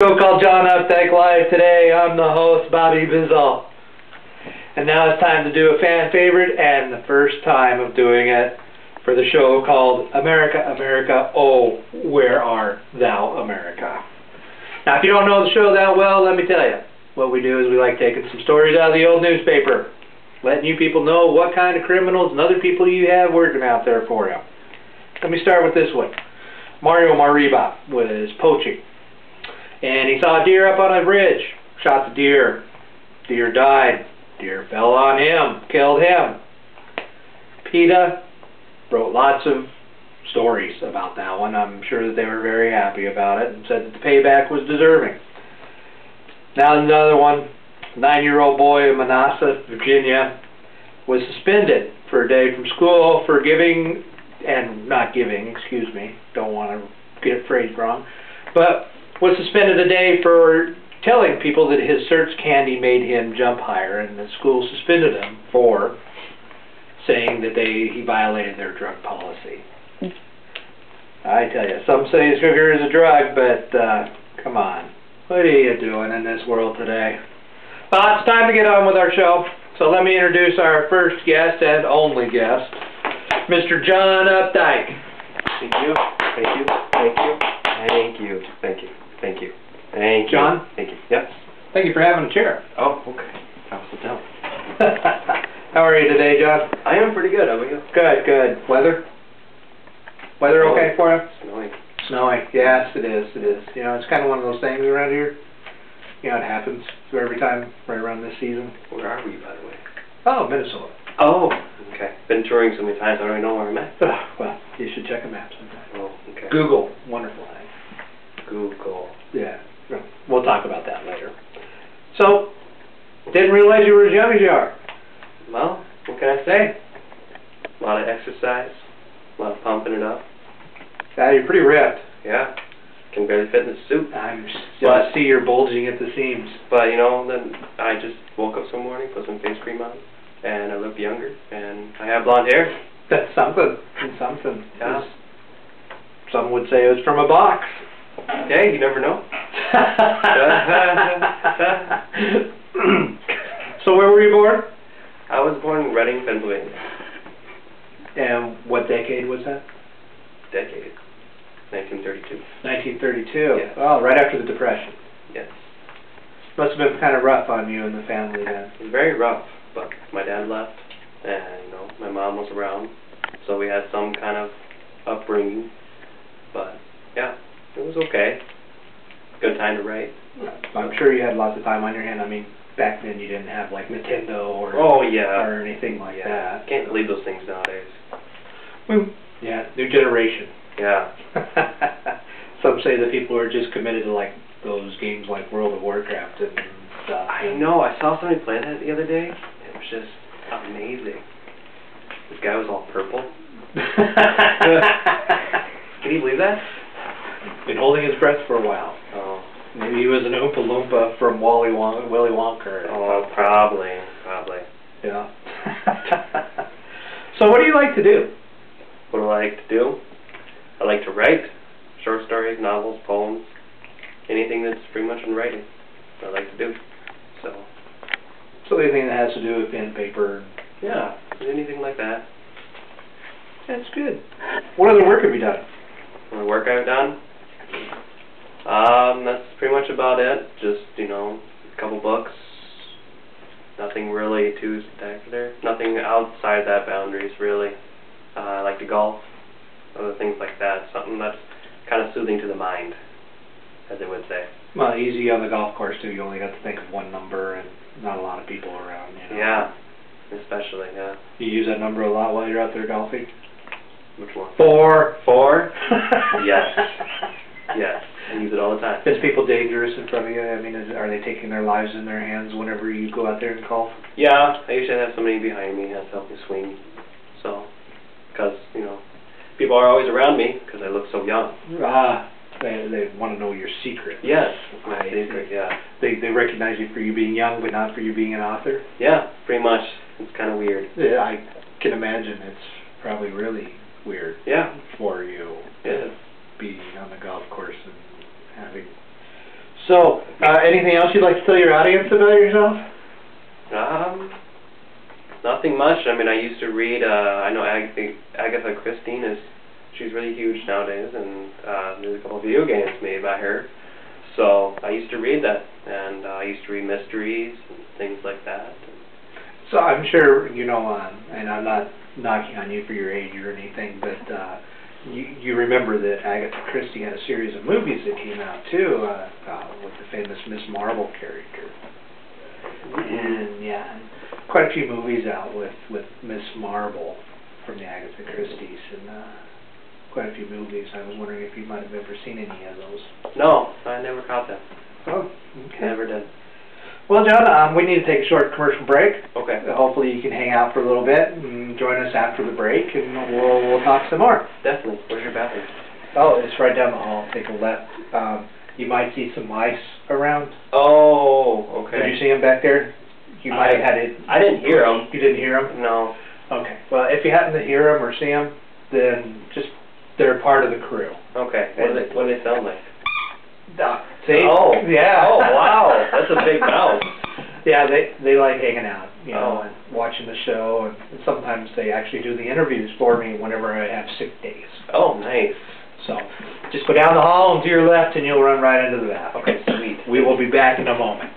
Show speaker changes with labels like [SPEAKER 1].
[SPEAKER 1] Show called John Updike Live today. I'm the host, Bobby Bizzle. And now it's time to do a fan favorite and the first time of doing it for the show called America, America, Oh, Where Art Thou, America? Now, if you don't know the show that well, let me tell you. What we do is we like taking some stories out of the old newspaper, letting you people know what kind of criminals and other people you have working out there for you. Let me start with this one. Mario Mariba was poaching. And he saw a deer up on a bridge, shot the deer. Deer died. Deer fell on him, killed him. PETA wrote lots of stories about that one. I'm sure that they were very happy about it and said that the payback was deserving. Now another one, 9-year-old boy in Manassas, Virginia, was suspended for a day from school for don't want to get it phrased wrong, but was suspended a day for telling people that his search candy made him jump higher, and the school suspended him for saying that he violated their drug policy. I tell you, some say sugar is a drug, but come on, what are you doing in this world today? Well, it's time to get on with our show, so let me introduce our first guest and only guest, Mr. John Updike.
[SPEAKER 2] Thank you, thank you, thank you, thank you, thank you. Thank you. Thank you.
[SPEAKER 1] John?
[SPEAKER 2] Thank you. Yes.
[SPEAKER 1] Thank you for having a chair.
[SPEAKER 2] Oh, okay. I'll sit down.
[SPEAKER 1] How are you today, John?
[SPEAKER 2] I am pretty good. How about you?
[SPEAKER 1] Good, good. Weather? Weather okay for you?
[SPEAKER 2] Snowing.
[SPEAKER 1] Snowing. Yes, it is. It is. You know, it's kind of one of those things around here. You know, it happens every time right around this season.
[SPEAKER 2] Where are we, by the way?
[SPEAKER 1] Oh, Minnesota.
[SPEAKER 2] Oh, okay. Been touring so many times, I don't even know where I'm at.
[SPEAKER 1] Well, you should check a map sometime.
[SPEAKER 2] Oh, okay.
[SPEAKER 1] Google. Wonderful thing.
[SPEAKER 2] Google.
[SPEAKER 1] Yeah. We'll talk about that later. So, didn't realize you were as young as you are.
[SPEAKER 2] Well, what can I say? A lot of exercise. A lot of pumping it up.
[SPEAKER 1] Yeah, you're pretty ripped.
[SPEAKER 2] Yeah. Can barely fit in the suit.
[SPEAKER 1] I see you're bulging at the seams.
[SPEAKER 2] But, you know, then I just woke up some morning, put some face cream on, and I look younger, and I have blonde hair.
[SPEAKER 1] That's something. It's something.
[SPEAKER 2] Yeah.
[SPEAKER 1] Some would say it was from a box.
[SPEAKER 2] Hey, you never know.
[SPEAKER 1] So where were you born?
[SPEAKER 2] I was born in Reading, Pennsylvania.
[SPEAKER 1] And what decade was that?
[SPEAKER 2] Decade. 1932.
[SPEAKER 1] 1932.
[SPEAKER 2] Yes.
[SPEAKER 1] Oh, right after the Depression.
[SPEAKER 2] Yes.
[SPEAKER 1] Must have been kind of rough on you and the family then.
[SPEAKER 2] It was very rough, but my dad left, and you know, my mom was around, so we had some kind of upbringing. But yeah, it was okay. Good time to write.
[SPEAKER 1] I'm sure you had lots of time on your hand. I mean, back then you didn't have like Nintendo or or anything like that.
[SPEAKER 2] Can't believe those things nowadays.
[SPEAKER 1] Well, yeah, new generation.
[SPEAKER 2] Yeah.
[SPEAKER 1] Some say that people are just committed to like those games like World of Warcraft and stuff.
[SPEAKER 2] I know. I saw somebody play that the other day. It was just amazing. This guy was all purple. Can you believe that?
[SPEAKER 1] Been holding his breath for a while.
[SPEAKER 2] Oh.
[SPEAKER 1] Maybe he was an Oompa Loompa from Willy Wonka.
[SPEAKER 2] Oh, probably.
[SPEAKER 1] Yeah. So what do you like to do?
[SPEAKER 2] What do I like to do? I like to write. Short stories, novels, poems. Anything that's pretty much in writing. I like to do.
[SPEAKER 1] So anything that has to do with pen, paper.
[SPEAKER 2] Yeah, anything like that.
[SPEAKER 1] That's good. What other work have you done?
[SPEAKER 2] The work I've done? That's pretty much about it. Just, you know, a couple books. Nothing really too spectacular. Nothing outside that boundaries, really. I like to golf. Other things like that. Something that's kind of soothing to the mind, as they would say.
[SPEAKER 1] Well, easy on the golf course, too. You only got to think of one number and not a lot of people around, you know.
[SPEAKER 2] Yeah, especially, yeah.
[SPEAKER 1] You use that number a lot while you're out there golfing?
[SPEAKER 2] Which one?
[SPEAKER 1] 4.
[SPEAKER 2] 4? Yes. Yes. I use it all the time.
[SPEAKER 1] Is people dangerous in front of you? I mean, are they taking their lives in their hands whenever you go out there and golf?
[SPEAKER 2] Yeah, I usually have somebody behind me that helps me swing. So, because, you know, people are always around me because I look so young.
[SPEAKER 1] They want to know your secret.
[SPEAKER 2] Yes, my secret, yeah.
[SPEAKER 1] They recognize you for you being young, but not for you being an author?
[SPEAKER 2] Yeah, pretty much. It's kind of weird.
[SPEAKER 1] Yeah, I can imagine it's probably really weird.
[SPEAKER 2] Yeah.
[SPEAKER 1] For you.
[SPEAKER 2] Yeah.
[SPEAKER 1] Being on the golf course and having So, anything else you'd like to tell your audience about yourself?
[SPEAKER 2] Nothing much. I mean, I used to read, I know Agatha Christie she's really huge nowadays, and there's a couple of video games made by her. So, I used to read that, and I used to read mysteries and things like that.
[SPEAKER 1] So, I'm sure, you know, and I'm not knocking on you for your age or anything, but you remember that Agatha Christie had a series of movies that came out, too, with the famous Miss Marple character. And, yeah, quite a few movies out with Miss Marple from the Agatha Christie's, and quite a few movies. I was wondering if you might have ever seen any of those.
[SPEAKER 2] No, I never caught them.
[SPEAKER 1] Oh, okay.
[SPEAKER 2] Never did.
[SPEAKER 1] Well, John, we need to take a short commercial break.
[SPEAKER 2] Okay.
[SPEAKER 1] Hopefully you can hang out for a little bit and join us after the break, and we'll talk some more.
[SPEAKER 2] Definitely. Where's your bathroom?
[SPEAKER 1] Oh, it's right down the hall. Take a left. You might see some mice around.
[SPEAKER 2] Oh, okay.
[SPEAKER 1] Did you see them back there? You might have had it.
[SPEAKER 2] I didn't hear them.
[SPEAKER 1] You didn't hear them?
[SPEAKER 2] No.
[SPEAKER 1] Okay. Well, if you happen to hear them or see them, then they're part of the crew.
[SPEAKER 2] Okay. What do they sound like?
[SPEAKER 1] See?
[SPEAKER 2] Oh.
[SPEAKER 1] Yeah.
[SPEAKER 2] Oh, wow. That's a big mouse.
[SPEAKER 1] Yeah, they like hanging out, you know, and watching the show, and sometimes they actually do the interviews for me whenever I have sick days.
[SPEAKER 2] Oh, nice.
[SPEAKER 1] So, just go down the hall and to your left, and you'll run right into the bath.
[SPEAKER 2] Okay, sweet.
[SPEAKER 1] We will be back in a moment.